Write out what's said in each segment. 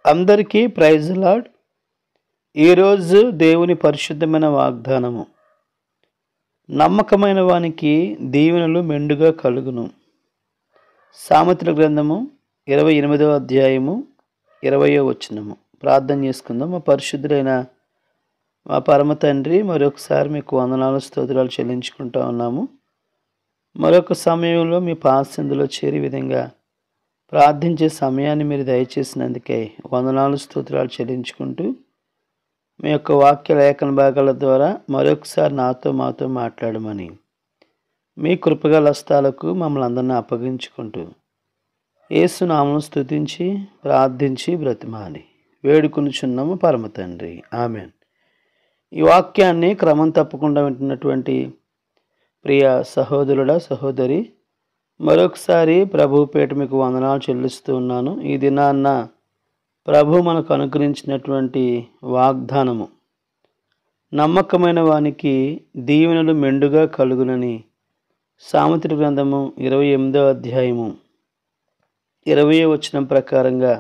అందరికీ praise lord. ఈరోజు దేవుని పరిశుద్ధమైన వాగ్దానము, నమ్మకమైన వానికి దీవెనలు మెండుగా కలుగును. సామెతల గ్రంథము 28వ అధ్యాయము 20వ వచనము. ప్రార్థన చేసుకుందాం. మా పరిశుద్ధుడైన మా పరమ తండ్రి, మరొకసారి మీకు వందనాలు స్తోత్రాలు చెల్లించుకుంటా ఉన్నాము. మరొక సమయంలో మీ పాసందులో చేరి విధంగా ప్రార్థించే సమయాన్ని మీరు దయచేసినందుకే వందనాలు స్తోత్రాలు చెల్లించుకుంటూ మీ యొక్క వాక్య లేఖన భాగాల ద్వారా మరొకసారి మాతో మాట్లాడమని మీ కృపగల హస్తాలకు మమ్మల్ని అందరినీ అప్పగించుకుంటూ యేసు నామమును స్తుతించి ప్రార్థించి బ్రతిమాలి వేడుకొనుచున్నాము పరమ తండ్రి, ఆమేన్. ఈ వాక్యాన్ని క్రమం తప్పకుండా వింటున్నటువంటి ప్రియ సహోదరుడా, సహోదరి, మరొకసారి ప్రభు పేట మీకు వందనాలు చెల్లిస్తూ ఉన్నాను. ఈ దినాన్న ప్రభు మనకు అనుగ్రహించినటువంటి వాగ్దానము, నమ్మకమైన వానికి దీవెనలు మెండుగా కలుగునని సామెతల గ్రంథము 28వ అధ్యాయము 20వ వచనం ప్రకారంగా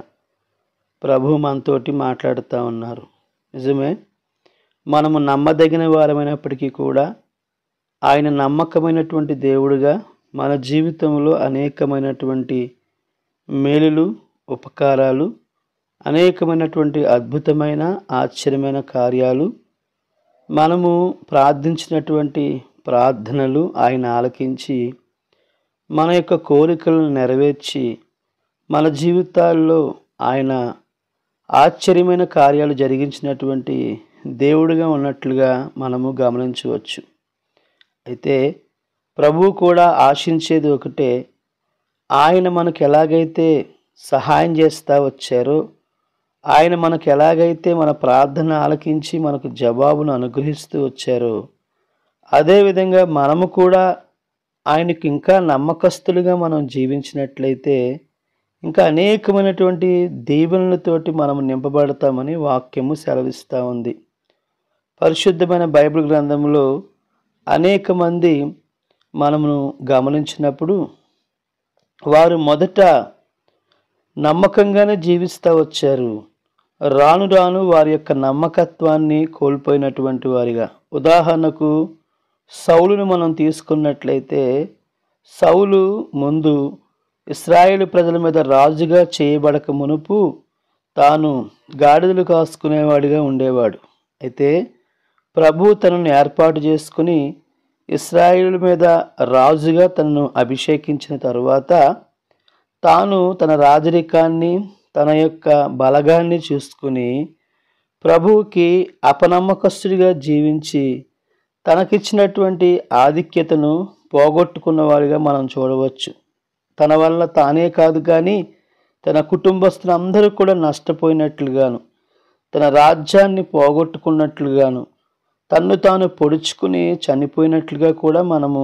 ప్రభు మనతోటి మాట్లాడుతూ ఉన్నారు. నిజమే, మనము నమ్మదగిన వారమైనప్పటికీ కూడా ఆయన నమ్మకమైనటువంటి దేవుడుగా మన జీవితంలో అనేకమైనటువంటి మేలులు, ఉపకారాలు, అనేకమైనటువంటి అద్భుతమైన ఆశ్చర్యమైన కార్యాలు, మనము ప్రార్థించినటువంటి ప్రార్థనలు ఆయన ఆలకించి మన యొక్క కోరికలను నెరవేర్చి మన జీవితాల్లో ఆయన ఆశ్చర్యమైన కార్యాలు జరిగించినటువంటి దేవుడిగా ఉన్నట్లుగా మనము గమనించవచ్చు. అయితే ప్రభువు కూడా ఆశించేది ఒకటే, ఆయన మనకు ఎలాగైతే సహాయం చేస్తూ వచ్చారో, ఆయన మనకు ఎలాగైతే మన ప్రార్థన ఆలకించి మనకు జవాబును అనుగ్రహిస్తూ వచ్చారో, అదేవిధంగా మనము కూడా ఆయనకు ఇంకా నమ్మకస్తులుగా మనం జీవించినట్లయితే ఇంకా అనేకమైనటువంటి దీవెనలతోటి మనము నింపబడతామని వాక్యము సెలవిస్తూ ఉంది. పరిశుద్ధమైన బైబిల్ గ్రంథంలో అనేక మంది మనము గమనించినప్పుడు వారు మొదట నమ్మకంగానే జీవిస్తూ వచ్చారు. రాను రాను వారి యొక్క నమ్మకత్వాన్ని కోల్పోయినటువంటి వారిగా. ఉదాహరణకు సౌలును మనం తీసుకున్నట్లయితే, సౌలు ముందు ఇశ్రాయేలు ప్రజల మీద రాజుగా చేయబడక మునుపు తాను గాడిదలు కాసుకునేవాడిగా ఉండేవాడు. అయితే ప్రభు తనను ఏర్పాటు చేసుకుని ఇశ్రాయేలు మీద రాజుగా తనను అభిషేకించిన తరువాత తాను తన రాజరికాన్ని, తన యొక్క బలగాన్ని చూసుకుని ప్రభువుకి అపనమ్మకస్తుడిగా జీవించి తనకిచ్చినటువంటి ఆధిక్యతను పోగొట్టుకున్నవాడిగా మనం చూడవచ్చు. తన వల్ల తానే కాదు కానీ తన కుటుంబస్తులందరూ కూడా నష్టపోయినట్లుగాను, తన రాజ్యాన్ని పోగొట్టుకున్నట్లుగాను, తన్ను తాను పొడుచుకుని చనిపోయినట్లుగా కూడా మనము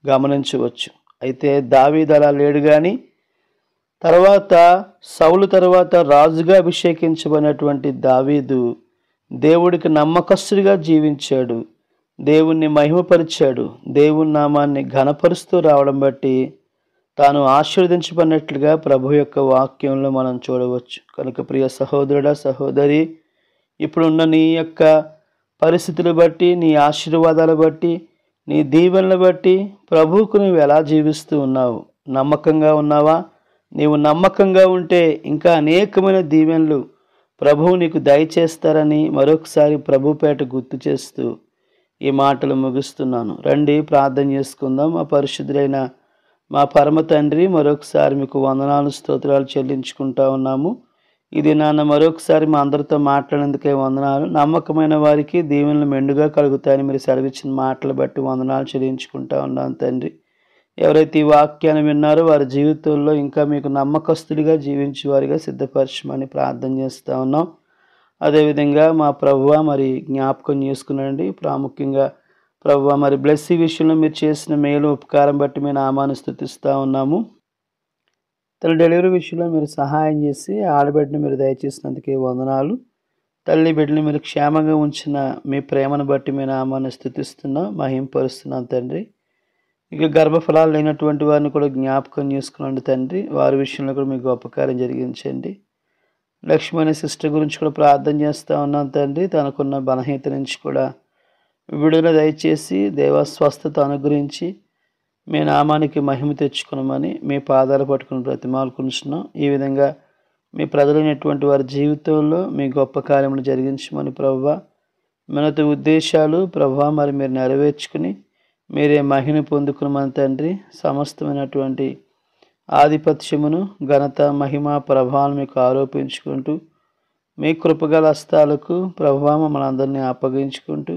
గమనించవచ్చు. అయితే దావీదు అలా లేడు కానీ తర్వాత సౌలు తర్వాత రాజుగా అభిషేకించబడినటువంటి దావీదు దేవుడికి నమ్మకస్తుడిగా జీవించాడు, దేవుణ్ణి మహిమపరిచాడు, దేవుని నామాన్ని ఘనపరుస్తూ రావడం బట్టి తాను ఆశీర్వదించబడినట్లుగా ప్రభు యొక్క వాక్యంలో మనం చూడవచ్చు. కనుక ప్రియ సహోదరుడా, సహోదరి, ఇప్పుడున్న నీ యొక్క పరిస్థితులు బట్టి, నీ ఆశీర్వాదాలు బట్టి, నీ దీవెనలు బట్టి ప్రభువుకు నువ్వు ఎలా జీవిస్తూ ఉన్నావు? నమ్మకంగా ఉన్నావా? నీవు నమ్మకంగా ఉంటే ఇంకా అనేకమైన దీవెనలు ప్రభువు నీకు దయచేస్తారని మరొకసారి ప్రభుపేట గుర్తు చేస్తూ ఈ మాటలు ముగిస్తున్నాను. రండి ప్రార్థన చేసుకుందాం. మా పరిశుద్ధులైన మా పరమ తండ్రి, మరొకసారి మీకు వందనాలు స్తోత్రాలు చెల్లించుకుంటా ఉన్నాము. ఇది నాన్న మరొకసారి మా అందరితో మాట్లాడేందుకే వందనాలు. నమ్మకమైన వారికి దీవెనలు మెండుగా కలుగుతాయని మీరు సెలవిచ్చిన మాటలు బట్టి వందనాలు చెల్లించుకుంటా ఉన్నాను తండ్రి. ఎవరైతే ఈ వాక్యాన్ని విన్నారో వారి జీవితంలో ఇంకా మీకు నమ్మకస్తుడిగా జీవించే వారిగా సిద్ధపరచమని ప్రార్థన చేస్తూ ఉన్నాం. అదేవిధంగా మా ప్రభువా మరి జ్ఞాపకం చేసుకునండి. ప్రాముఖ్యంగా ప్రభువా మరి బ్లెస్సీ విషయంలో మీరు చేసిన మేలు ఉపకారం బట్టి మీ నామాన్ని స్తుతిస్తూ ఉన్నాము. తన డెలివరీ విషయంలో మీరు సహాయం చేసి ఆడబిడ్డను మీరు దయచేసినందుకే వందనాలు. తల్లి బిడ్డని మీరు క్షేమంగా ఉంచిన మీ ప్రేమను బట్టి మీ నామాన్ని స్తుతిస్తున్నాం, మహింపరుస్తున్నాం తండ్రి. ఇక గర్భఫలాలు లేనటువంటి వారిని కూడా జ్ఞాపకం చేసుకునండి తండ్రి. వారి విషయంలో కూడా మీకు గొప్ప కార్యం జరిగించండి. లక్ష్మి అనే సిస్టర్ గురించి కూడా ప్రార్థన చేస్తూ ఉన్నాం తండ్రి. తనకున్న బలహీనత నుంచి కూడా విడుదల దయచేసి దేవ స్వస్థత అనుగ్రహించి మీ నామానికి మహిమ తెచ్చుకున్నామని మీ పాదాలు పట్టుకుని బ్రతిమాలుకుంటున్నాం. ఈ విధంగా మీ ప్రజలైనటువంటి వారి జీవితంలో మీ గొప్ప కార్యములు జరిగించమని ప్రభువా, మనతో ఉద్దేశాలు ప్రభువా మరి మీరు నెరవేర్చుకుని మీరే మహిమ పొందుకున్నామని తండ్రి. సమస్తమైనటువంటి ఆధిపత్యమును ఘనత మహిమ ప్రభావం మీకు ఆరోపించుకుంటూ మీ కృపగల హస్తాలకు ప్రభువా మమ్మల్ని అందరినీ అప్పగించుకుంటూ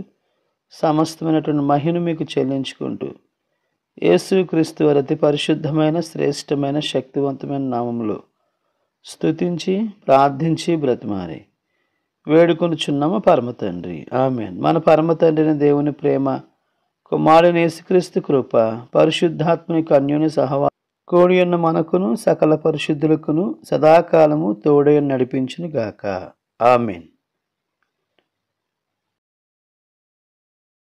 సమస్తమైనటువంటి మహిమ మీకు చెల్లించుకుంటూ యేసుక్రీస్తు వారి అతి పరిశుద్ధమైన శ్రేష్టమైన శక్తివంతమైన నామములో స్తుతించి ప్రార్థించి బ్రతిమారి వేడుకొనుచున్నాము పరమ తండ్రి, ఆమేన్. మన పరమ తండ్రిని దేవుని ప్రేమ, కుమారుని యేసుక్రీస్తు కృప, పరిశుద్ధాత్మని అన్యోన్య సహవాసం కూడి ఉన్న మనకును సకల పరిశుద్ధులకును సదాకాలము తోడై నడిపించును గాక, ఆమేన్.